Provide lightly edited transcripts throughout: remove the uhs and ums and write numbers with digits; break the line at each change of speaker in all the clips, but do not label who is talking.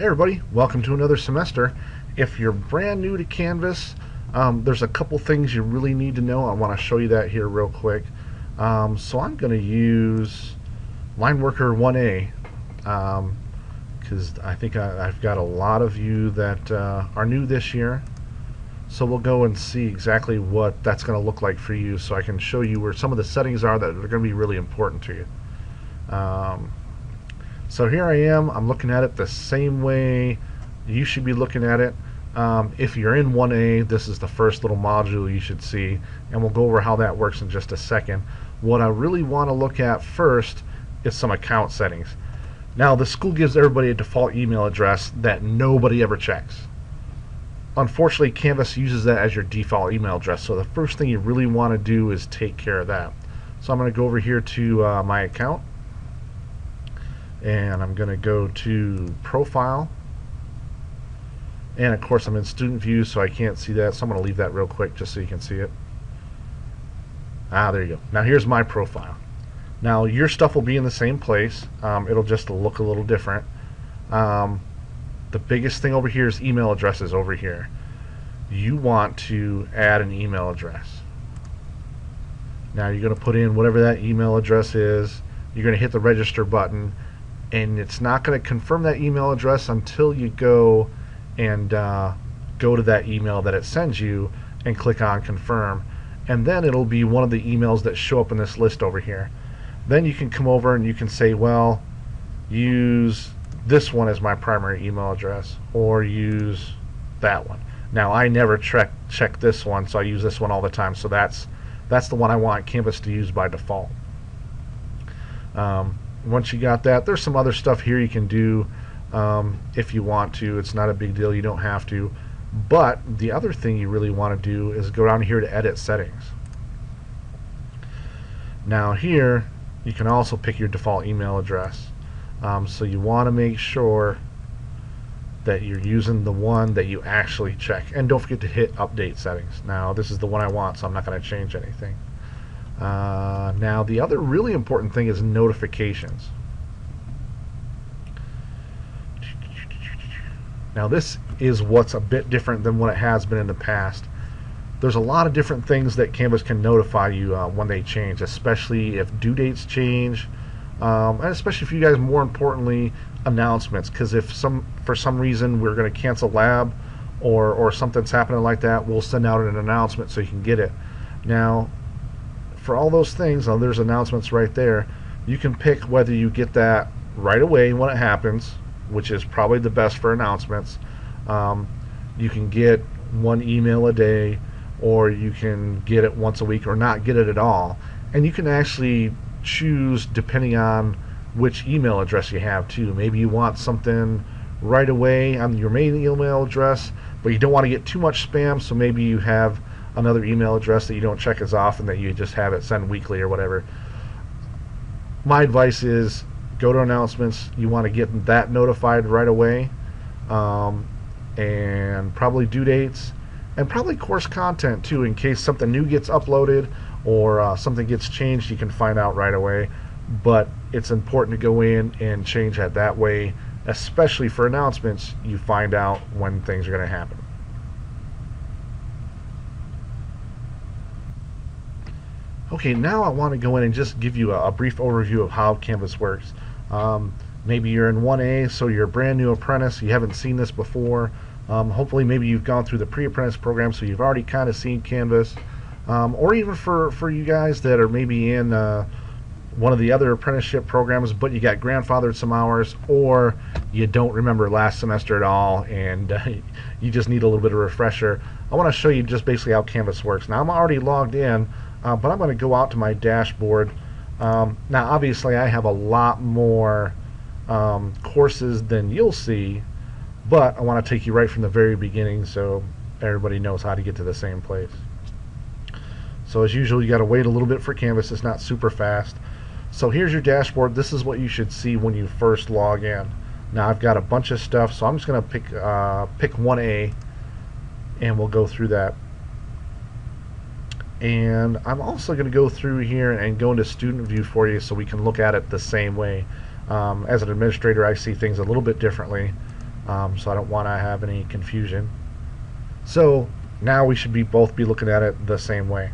Hey everybody, welcome to another semester. If you're brand new to Canvas, there's a couple things you really need to know. I want to show you that here real quick. So I'm going to use LineWorker 1A because I think I've got a lot of you that are new this year. So we'll go and see exactly what that's going to look like for you, so I can show you where some of the settings are that are going to be really important to you. So here I am. I'm looking at it the same way you should be looking at it. If you're in 1A, this is the first little module you should see, and we'll go over how that works in just a second. What I really want to look at first is some account settings. Now, the school gives everybody a default email address that nobody ever checks. Unfortunately, Canvas uses that as your default email address, so the first thing you really want to do is take care of that. So I'm going to go over here to my account, and I'm going to go to Profile, and of course I'm in Student View, so I can't see that, so I'm going to leave that real quick just so you can see it. There you go. Now here's my profile. Now your stuff will be in the same place. It'll just look a little different. The biggest thing over here is email addresses over here. You want to add an email address. Now you're going to put in whatever that email address is. You're going to hit the register button, and it's not going to confirm that email address until you go and go to that email that it sends you and click on confirm, and then it'll be one of the emails that show up in this list over here. Then you can come over and you can say, well, use this one as my primary email address, or use that one. Now I never check this one, so I use this one all the time, so that's the one I want Canvas to use by default. Once you got that, there's some other stuff here you can do if you want to. It's not a big deal, you don't have to. But the other thing you really want to do is go down here to edit settings. Now here you can also pick your default email address. So you want to make sure that you're using the one that you actually check, and don't forget to hit update settings. Now this is the one I want, so I'm not going to change anything. Now the other really important thing is notifications. Now this is what's a bit different than what it has been in the past. There's a lot of different things that Canvas can notify you when they change, especially if due dates change, and especially if you guys, more importantly, announcements, because if for some reason we're going to cancel lab or something's happening like that, we'll send out an announcement so you can get it. Now for all those things, there's announcements right there. You can pick whether you get that right away when it happens, which is probably the best for announcements. You can get one email a day, or you can get it once a week, or not get it at all. And you can actually choose depending on which email address you have too. Maybe you want something right away on your main email address, but you don't want to get too much spam, so maybe you have another email address that you don't check as often, that you just have it send weekly or whatever. My advice is go to announcements. You want to get that notified right away, and probably due dates, and probably course content too, in case something new gets uploaded or something gets changed. You can find out right away, but it's important to go in and change that way, especially for announcements. You find out when things are going to happen. Okay, now I want to go in and just give you a brief overview of how Canvas works. Maybe you're in 1A, so you're a brand new apprentice, you haven't seen this before. Hopefully maybe you've gone through the pre-apprentice program, so you've already kind of seen Canvas. Or even for you guys that are maybe in one of the other apprenticeship programs, but you got grandfathered some hours, or you don't remember last semester at all, and you just need a little bit of refresher. I want to show you just basically how Canvas works. Now I'm already logged in, but I'm going to go out to my dashboard. Now obviously I have a lot more courses than you'll see, but I want to take you right from the very beginning so everybody knows how to get to the same place. So as usual, you got to wait a little bit for Canvas. It's not super fast. So here's your dashboard. This is what you should see when you first log in. Now I've got a bunch of stuff, so I'm just going to pick 1A, and we'll go through that. And I'm also going to go through here and go into student view for you so we can look at it the same way. As an administrator, I see things a little bit differently. so I don't want to have any confusion. So now we should both be looking at it the same way.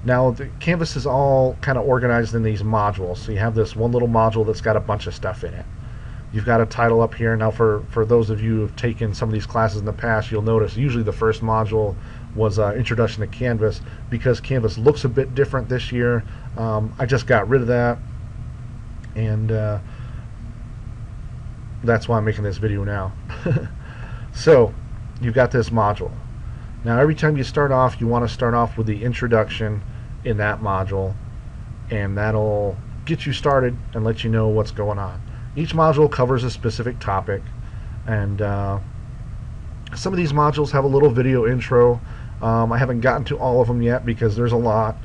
Now the Canvas is all kind of organized in these modules. So you have this one little module that's got a bunch of stuff in it. You've got a title up here. Now for those of you who have taken some of these classes in the past, you'll notice usually the first module was Introduction to Canvas. Because Canvas looks a bit different this year, I just got rid of that, and that's why I'm making this video now. So you've got this module. Now every time you start off, you want to start off with the introduction in that module, and that'll get you started and let you know what's going on. Each module covers a specific topic, and some of these modules have a little video intro. I haven't gotten to all of them yet because there's a lot,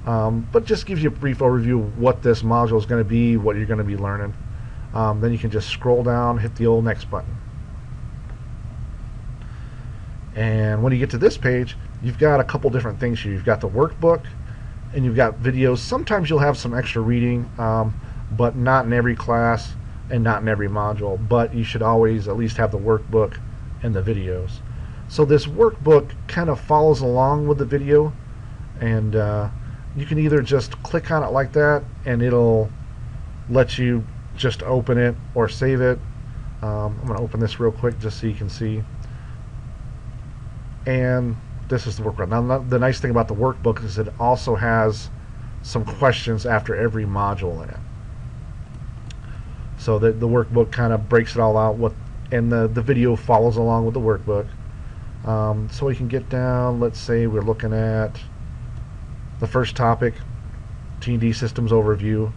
but just gives you a brief overview of what this module is going to be, what you're going to be learning. Then you can just scroll down, hit the old next button. And when you get to this page, you've got a couple different things here. You've got the workbook, and you've got videos. Sometimes you'll have some extra reading, but not in every class and not in every module. But you should always at least have the workbook and the videos. So this workbook kind of follows along with the video, and you can either just click on it like that, and it'll let you just open it or save it. I'm going to open this real quick just so you can see. And this is the workbook. Now, the nice thing about the workbook is it also has some questions after every module in it. So the workbook kind of breaks it all out, and the video follows along with the workbook. So we can get down, let's say we're looking at the first topic, T&D Systems Overview.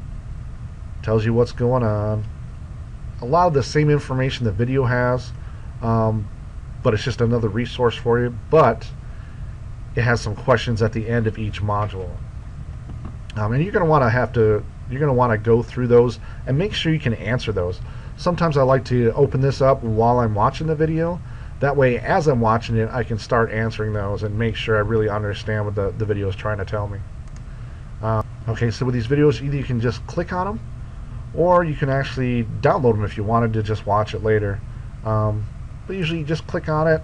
Tells you what's going on. A lot of the same information the video has, but it's just another resource for you. But it has some questions at the end of each module, and you're going to want to go through those and make sure you can answer those. Sometimes I like to open this up while I'm watching the video. That way, as I'm watching it, I can start answering those and make sure I really understand what the video is trying to tell me. Okay, so with these videos, either you can just click on them, or you can actually download them if you wanted to just watch it later. But usually you just click on it.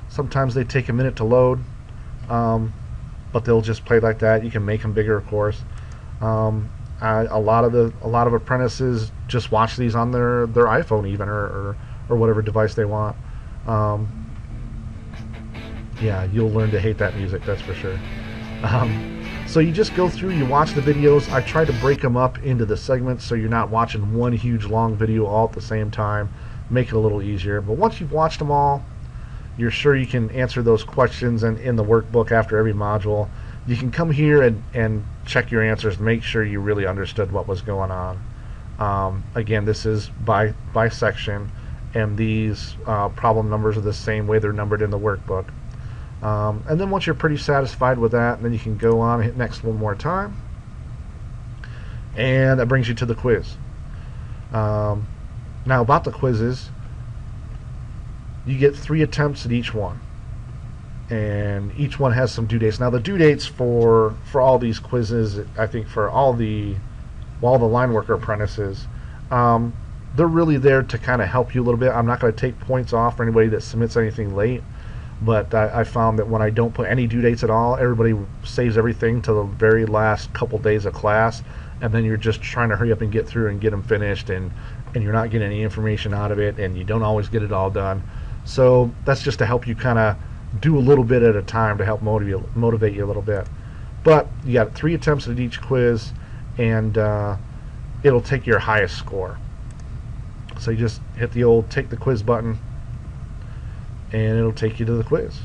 Sometimes they take a minute to load, but they'll just play like that. You can make them bigger, of course. A lot of apprentices just watch these on their iPhone even, or whatever device they want. Yeah, you'll learn to hate that music, that's for sure. So you just go through, you watch the videos. I try to break them up into the segments so you're not watching one huge long video all at the same time. Make it a little easier. But once you've watched them all, you're sure you can answer those questions, and in the workbook after every module, you can come here and check your answers, make sure you really understood what was going on. Again, this is by section, and these problem numbers are the same way they're numbered in the workbook. And then once you're pretty satisfied with that, then you can go on and hit next one more time, and that brings you to the quiz. Now about the quizzes, you get 3 attempts at each one, and each one has some due dates. Now the due dates for all these quizzes, I think for all the line worker apprentices, they're really there to kind of help you a little bit. I'm not going to take points off for anybody that submits anything late, but I found that when I don't put any due dates at all, everybody saves everything to the very last couple days of class, and then you're just trying to hurry up and get through and get them finished, and you're not getting any information out of it, and you don't always get it all done. So that's just to help you kind of do a little bit at a time to help motivate you a little bit. But you got 3 attempts at each quiz, and it'll take your highest score. So you just hit the old take the quiz button, and it'll take you to the quiz.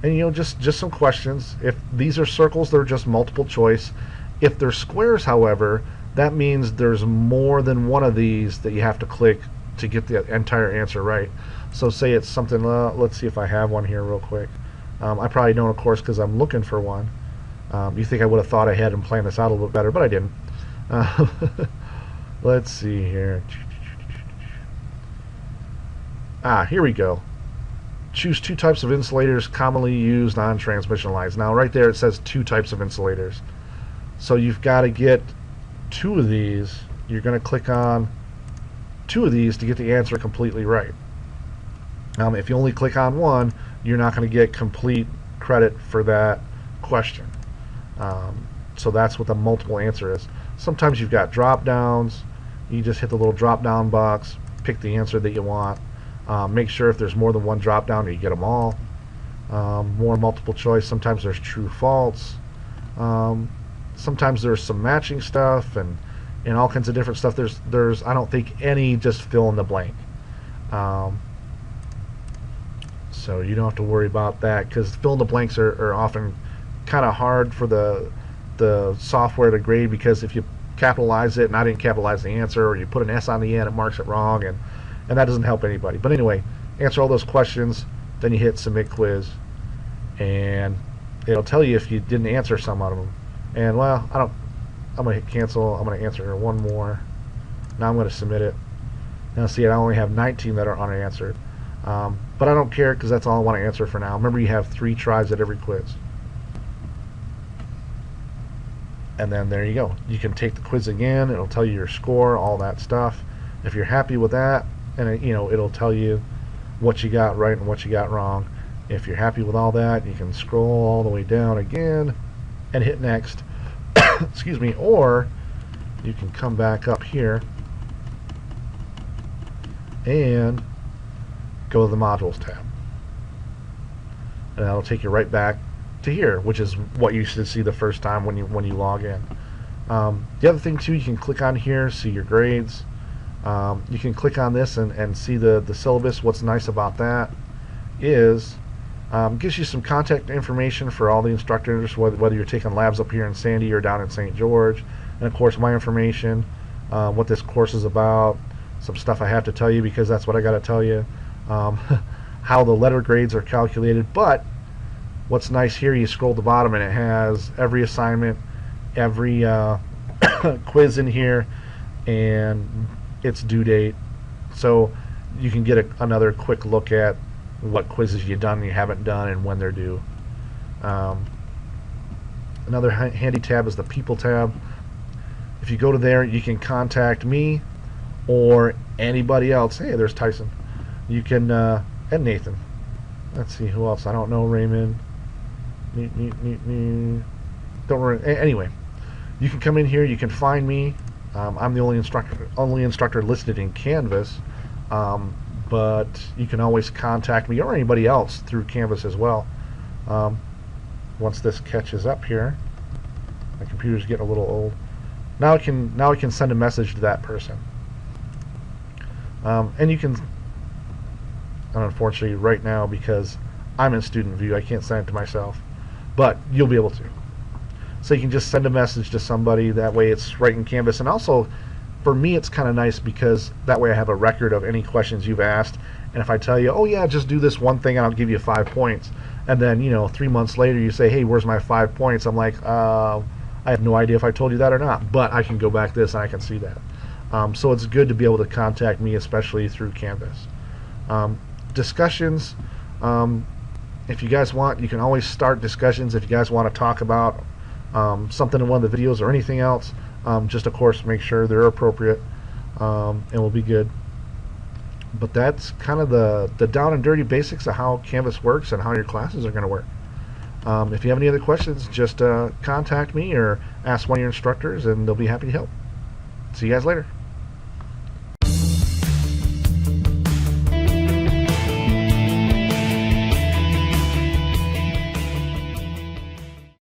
And just some questions. If these are circles, they're just multiple choice. If they're squares, however, that means there's more than one of these that you have to click to get the entire answer right. So say it's something, let's see if I have one here real quick. I probably don't, of course, because I'm looking for one. You think I would have thought ahead and planned this out a little bit better, but I didn't. Let's see here. Here we go. Choose 2 types of insulators commonly used on transmission lines. Now right there it says 2 types of insulators. So you've got to get 2 of these. You're going to click on 2 of these to get the answer completely right. If you only click on one, you're not going to get complete credit for that question. So that's what the multiple answer is. Sometimes you've got drop downs. You just hit the little drop down box, pick the answer that you want. Make sure if there's more than one drop down, you get them all. More multiple choice. Sometimes there's true false. Sometimes there's some matching stuff and all kinds of different stuff. There's I don't think any just fill in the blank. So you don't have to worry about that, because fill in the blanks are often kind of hard for the software to grade, because if you capitalize it and I didn't capitalize the answer, or you put an S on the end, it marks it wrong, and that doesn't help anybody. But anyway, answer all those questions, then you hit submit quiz, and it'll tell you if you didn't answer some of them. And well, I'm gonna hit cancel. I'm gonna answer one more. Now I'm gonna submit it. Now see, I only have 19 that are unanswered. But I don't care, because that's all I want to answer for now. Remember, you have 3 tries at every quiz. And then there you go. You can take the quiz again. It'll tell you your score, all that stuff. If you're happy with that, and it'll tell you what you got right and what you got wrong. If you're happy with all that, you can scroll all the way down again and hit next. Excuse me. Or you can come back up here and go to the modules tab, and that'll take you right back to here, which is what you should see the first time when you log in. The other thing too, you can click on here, see your grades. You can click on this and see the syllabus. What's nice about that is gives you some contact information for all the instructors, whether you're taking labs up here in Sandy or down in St. George, and of course my information, what this course is about, some stuff I have to tell you because that's what I got to tell you. How the letter grades are calculated. But what's nice here, you scroll to the bottom and it has every assignment, every quiz in here, and its due date, so you can get another quick look at what quizzes you've done and you haven't done and when they're due. Another handy tab is the people tab. If you go to there, you can contact me or anybody else. Hey, there's Tyson. You can and Nathan. Let's see who else. I don't know. Raymond. Don't worry. Anyway, you can come in here. You can find me. I'm the only instructor listed in Canvas, but you can always contact me or anybody else through Canvas as well. Once this catches up here, my computer's getting a little old. Now I can send a message to that person, and you can. And unfortunately, right now, because I'm in student view, I can't send it to myself, but you'll be able to. So you can just send a message to somebody. That way it's right in Canvas. And also, for me, it's kind of nice because that way I have a record of any questions you've asked. And if I tell you, oh yeah, just do this one thing and I'll give you 5 points, and then 3 months later you say, hey, where's my 5 points? I'm like, I have no idea if I told you that or not, but I can go back this and I can see that. So it's good to be able to contact me, especially through Canvas. Discussions, if you guys want, you can always start discussions if you guys want to talk about something in one of the videos or anything else. Just of course make sure they're appropriate, and we'll be good. But that's kind of the down and dirty basics of how Canvas works and how your classes are going to work. If you have any other questions, just contact me or ask one of your instructors and they'll be happy to help. See you guys later.